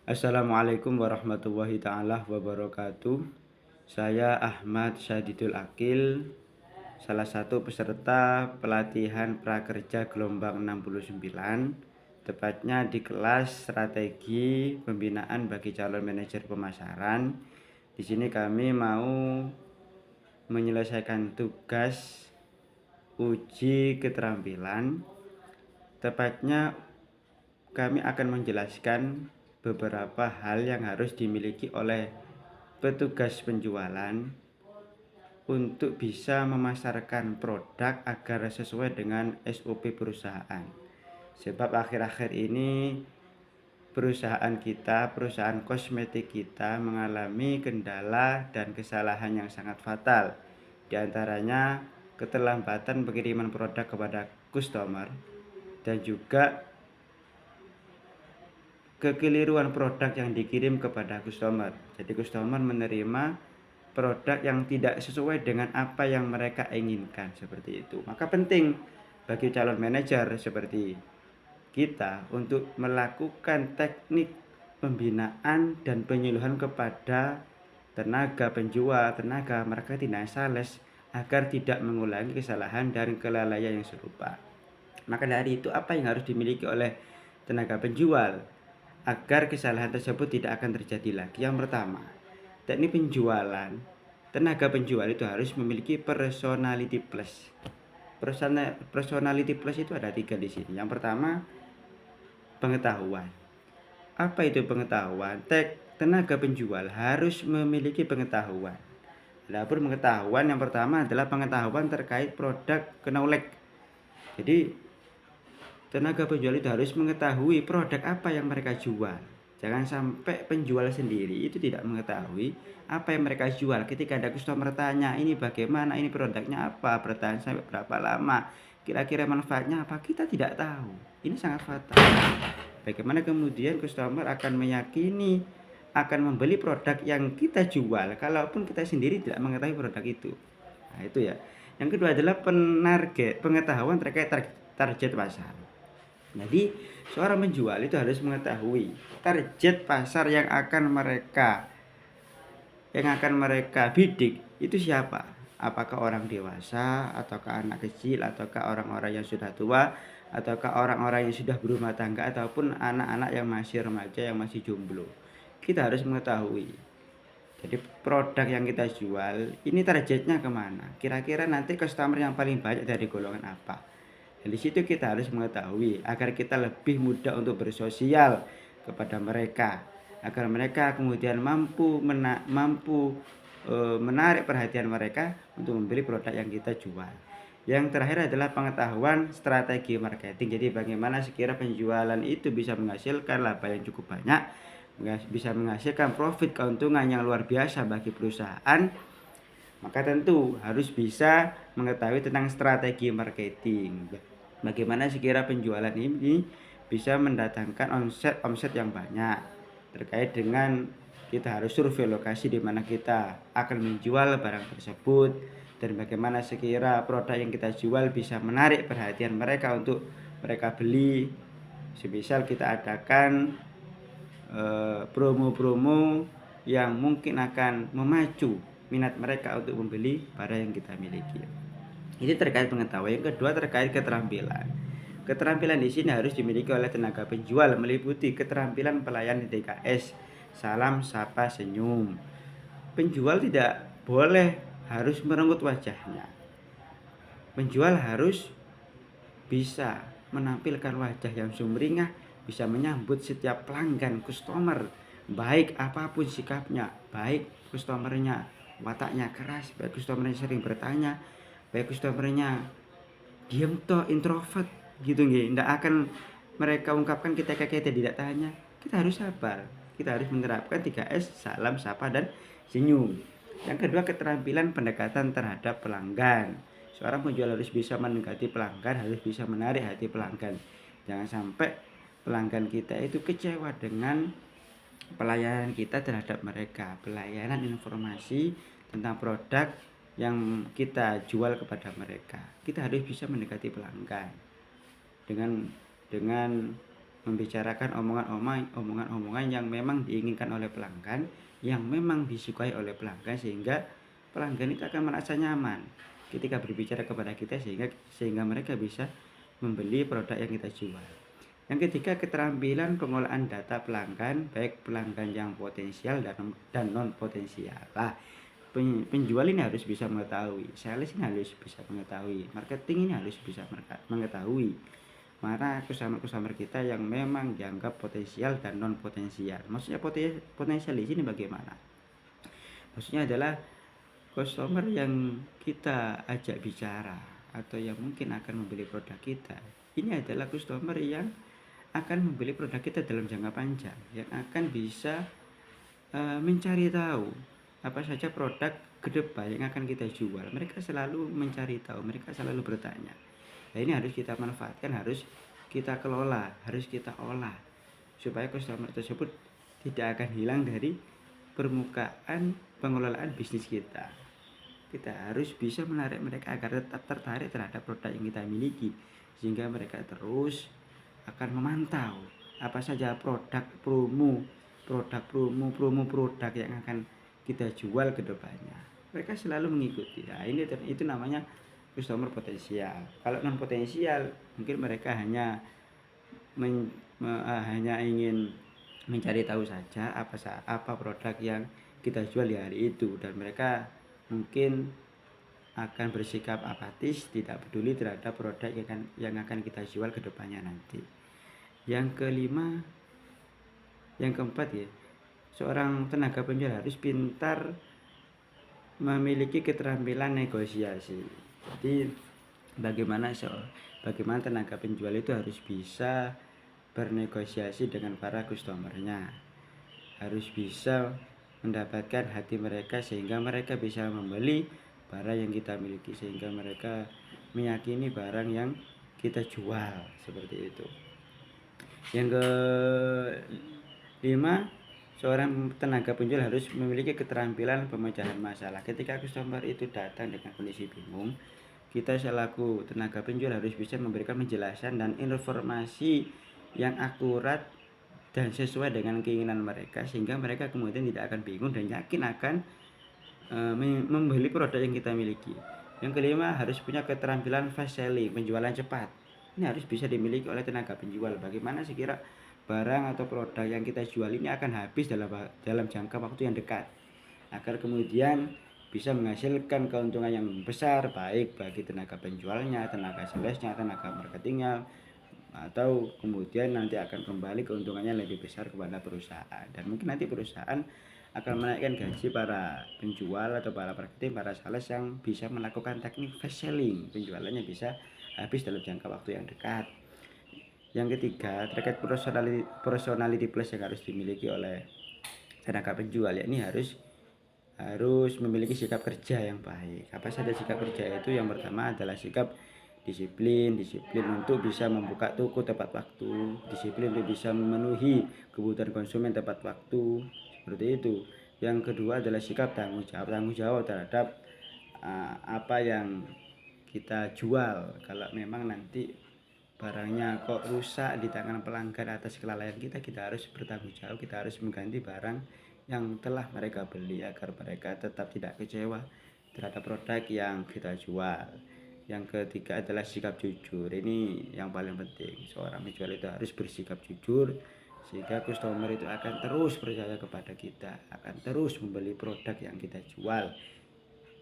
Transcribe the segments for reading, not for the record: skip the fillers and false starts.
Assalamualaikum warahmatullahi ta'ala wabarakatuh. Saya Ahmad Syadidul Akil, salah satu peserta pelatihan prakerja gelombang 69, tepatnya di kelas strategi pembinaan bagi calon manajer pemasaran. Di sini kami mau menyelesaikan tugas uji keterampilan. Tepatnya kami akan menjelaskan beberapa hal yang harus dimiliki oleh petugas penjualan untuk bisa memasarkan produk agar sesuai dengan SOP perusahaan. Sebab akhir-akhir ini perusahaan kosmetik kita mengalami kendala dan kesalahan yang sangat fatal. Di antaranya keterlambatan pengiriman produk kepada customer dan juga kekeliruan produk yang dikirim kepada customer. Jadi customer menerima produk yang tidak sesuai dengan apa yang mereka inginkan, seperti itu. Maka penting bagi calon manajer seperti kita untuk melakukan teknik pembinaan dan penyuluhan kepada tenaga penjual, tenaga marketing dan sales agar tidak mengulangi kesalahan dan kelalaian yang serupa. Maka dari itu apa yang harus dimiliki oleh tenaga penjual agar kesalahan tersebut tidak akan terjadi lagi? Yang pertama, teknik penjualan, tenaga penjual itu harus memiliki personality plus. Personality plus itu ada 3 di sini. Yang pertama, pengetahuan. Apa itu pengetahuan? Tenaga penjual harus memiliki pengetahuan. Adapun pengetahuan yang pertama adalah pengetahuan terkait produk knowledge. Jadi tenaga penjual itu harus mengetahui produk apa yang mereka jual. Jangan sampai penjual sendiri itu tidak mengetahui apa yang mereka jual. Ketika ada customer tanya, ini bagaimana, ini produknya apa, bertahan sampai berapa lama, kira-kira manfaatnya apa, kita tidak tahu. Ini sangat fatal. Bagaimana kemudian customer akan meyakini, akan membeli produk yang kita jual, kalaupun kita sendiri tidak mengetahui produk itu. Nah itu ya. Yang kedua adalah pengetahuan terkait target pasar. Jadi seorang penjual itu harus mengetahui target pasar yang akan mereka bidik itu siapa. Apakah orang dewasa, ataukah anak kecil, ataukah orang-orang yang sudah tua, ataukah orang-orang yang sudah berumah tangga, ataupun anak-anak yang masih remaja, yang masih jomblo. Kita harus mengetahui. Jadi produk yang kita jual ini targetnya kemana? Kira-kira nanti customer yang paling banyak dari golongan apa? Dan di situ kita harus mengetahui agar kita lebih mudah untuk bersosial kepada mereka, agar mereka kemudian mampu menarik perhatian mereka untuk membeli produk yang kita jual. Yang terakhir adalah pengetahuan strategi marketing. Jadi bagaimana sekira penjualan itu bisa menghasilkan laba yang cukup banyak, bisa menghasilkan profit keuntungan yang luar biasa bagi perusahaan, maka tentu harus bisa mengetahui tentang strategi marketing. Bagaimana sekira penjualan ini bisa mendatangkan omset yang banyak. Terkait dengan kita harus survei lokasi di mana kita akan menjual barang tersebut, dan bagaimana sekira produk yang kita jual bisa menarik perhatian mereka untuk mereka beli. Semisal kita adakan promo-promo yang mungkin akan memacu minat mereka untuk membeli barang yang kita miliki. Ini terkait pengetahuan. Yang kedua terkait keterampilan. Keterampilan di sini harus dimiliki oleh tenaga penjual, meliputi keterampilan pelayan DKS, salam, sapa, senyum. Penjual tidak boleh harus merenggut wajahnya. Penjual harus bisa menampilkan wajah yang sumringah, bisa menyambut setiap pelanggan, customer, baik apapun sikapnya, baik customernya wataknya keras, baik customernya sering bertanya, baik customernya diam toh introvert gitu nggih, ndak akan mereka ungkapkan ketika kita tidak tanya. Kita harus sabar, kita harus menerapkan 3S, salam, sapa, dan senyum. Yang kedua, keterampilan pendekatan terhadap pelanggan. Seorang penjual harus bisa mendekati pelanggan, harus bisa menarik hati pelanggan. Jangan sampai pelanggan kita itu kecewa dengan pelayanan kita terhadap mereka, pelayanan informasi tentang produk yang kita jual kepada mereka. Kita harus bisa mendekati pelanggan dengan membicarakan omongan-omongan yang memang diinginkan oleh pelanggan, yang memang disukai oleh pelanggan, sehingga pelanggan itu akan merasa nyaman ketika berbicara kepada kita, sehingga mereka bisa membeli produk yang kita jual. Yang ketiga, keterampilan pengolahan data pelanggan, baik pelanggan yang potensial dan non potensial. Lah, penjual ini harus bisa mengetahui, sales ini harus bisa mengetahui, marketing ini harus bisa mengetahui mana customer kita yang memang dianggap potensial dan non potensial. Maksudnya potensial di sini bagaimana? Maksudnya adalah customer yang kita ajak bicara atau yang mungkin akan membeli produk kita. Ini adalah customer yang akan membeli produk kita dalam jangka panjang, yang akan bisa mencari tahu apa saja produk ke depan yang akan kita jual. Mereka selalu mencari tahu, mereka selalu bertanya. Nah, ini harus kita manfaatkan, harus kita kelola, harus kita olah supaya customer tersebut tidak akan hilang dari permukaan pengelolaan bisnis kita. Kita harus bisa menarik mereka agar tetap tertarik terhadap produk yang kita miliki, sehingga mereka terus akan memantau apa saja promo produk yang akan kita jual ke depannya. Mereka selalu mengikuti. Nah, itu namanya customer potensial. Kalau non potensial, mungkin mereka hanya ingin mencari tahu saja apa produk yang kita jual di hari itu, dan mereka mungkin akan bersikap apatis, tidak peduli terhadap produk yang akan kita jual ke depannya nanti. Yang keempat ya, seorang tenaga penjual harus pintar memiliki keterampilan negosiasi. Jadi bagaimana tenaga penjual itu harus bisa bernegosiasi dengan para customernya, harus bisa mendapatkan hati mereka sehingga mereka bisa membeli barang yang kita miliki, sehingga mereka meyakini barang yang kita jual, seperti itu. Yang kelima, seorang tenaga penjual harus memiliki keterampilan pemecahan masalah. Ketika customer itu datang dengan kondisi bingung, kita selaku tenaga penjual harus bisa memberikan penjelasan dan informasi yang akurat dan sesuai dengan keinginan mereka, sehingga mereka kemudian tidak akan bingung dan yakin akan membeli produk yang kita miliki. Yang kelima, harus punya keterampilan fast selling, penjualan cepat. Ini harus bisa dimiliki oleh tenaga penjual. Bagaimana sekira barang atau produk yang kita jual ini akan habis dalam jangka waktu yang dekat, agar kemudian bisa menghasilkan keuntungan yang besar, baik bagi tenaga penjualnya, tenaga salesnya, tenaga marketingnya, atau kemudian nanti akan kembali keuntungannya lebih besar kepada perusahaan. Dan mungkin nanti perusahaan akan menaikkan gaji para penjual atau para marketing, para sales yang bisa melakukan teknik fast selling, penjualannya bisa habis dalam jangka waktu yang dekat. Yang ketiga, terkait personality plus yang harus dimiliki oleh tenaga penjual, yakni harus memiliki sikap kerja yang baik. Apa saja sikap kerja itu? Yang pertama adalah sikap disiplin untuk bisa membuka toko tepat waktu, disiplin untuk bisa memenuhi kebutuhan konsumen tepat waktu, seperti itu. Yang kedua adalah sikap tanggung jawab terhadap apa yang kita jual. Kalau memang nanti barangnya kok rusak di tangan pelanggan atas kelalaian kita harus bertanggung jawab, kita harus mengganti barang yang telah mereka beli, agar mereka tetap tidak kecewa terhadap produk yang kita jual. Yang ketiga adalah sikap jujur. Ini yang paling penting. Seorang penjual itu harus bersikap jujur, sehingga customer itu akan terus percaya kepada kita, akan terus membeli produk yang kita jual,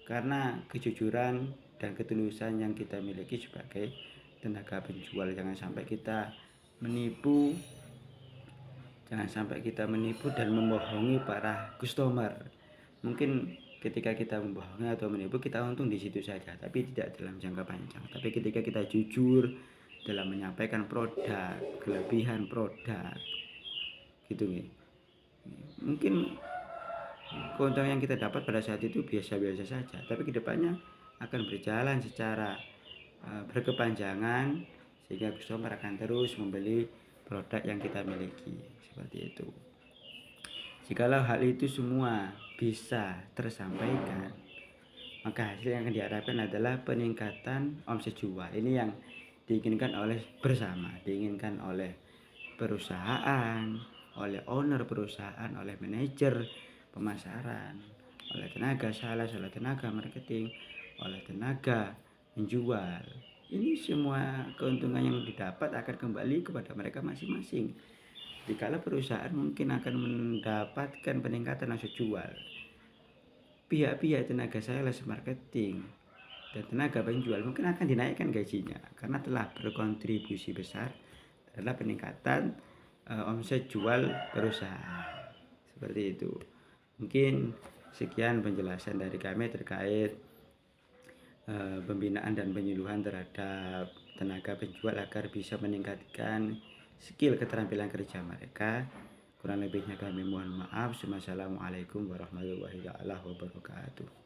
karena kejujuran dan ketulusan yang kita miliki sebagai tenaga penjual. Jangan sampai kita menipu dan membohongi para customer. Mungkin ketika kita membohongi atau menipu, kita untung di situ saja, tapi tidak dalam jangka panjang. Tapi ketika kita jujur dalam menyampaikan produk, kelebihan produk, gitu nih, mungkin keuntungan yang kita dapat pada saat itu biasa-biasa saja, tapi kedepannya akan berjalan secara berkepanjangan, sehingga customer akan terus membeli produk yang kita miliki, seperti itu. Jikalau hal itu semua bisa tersampaikan, maka hasil yang akan diharapkan adalah peningkatan omset jual. Ini yang diinginkan oleh bersama, diinginkan oleh perusahaan, oleh owner perusahaan, oleh manajer pemasaran, oleh tenaga sales, oleh tenaga marketing, oleh tenaga menjual. Ini semua keuntungan yang didapat akan kembali kepada mereka masing-masing. Dikala perusahaan mungkin akan mendapatkan peningkatan langsung jual, pihak-pihak tenaga sales, marketing, dan tenaga penjual mungkin akan dinaikkan gajinya karena telah berkontribusi besar adalah peningkatan omset jual perusahaan. Seperti itu. Mungkin sekian penjelasan dari kami terkait pembinaan dan penyuluhan terhadap tenaga penjual agar bisa meningkatkan skill keterampilan kerja mereka. Kurang lebihnya kami mohon maaf. Wassalamualaikum warahmatullahi wabarakatuh.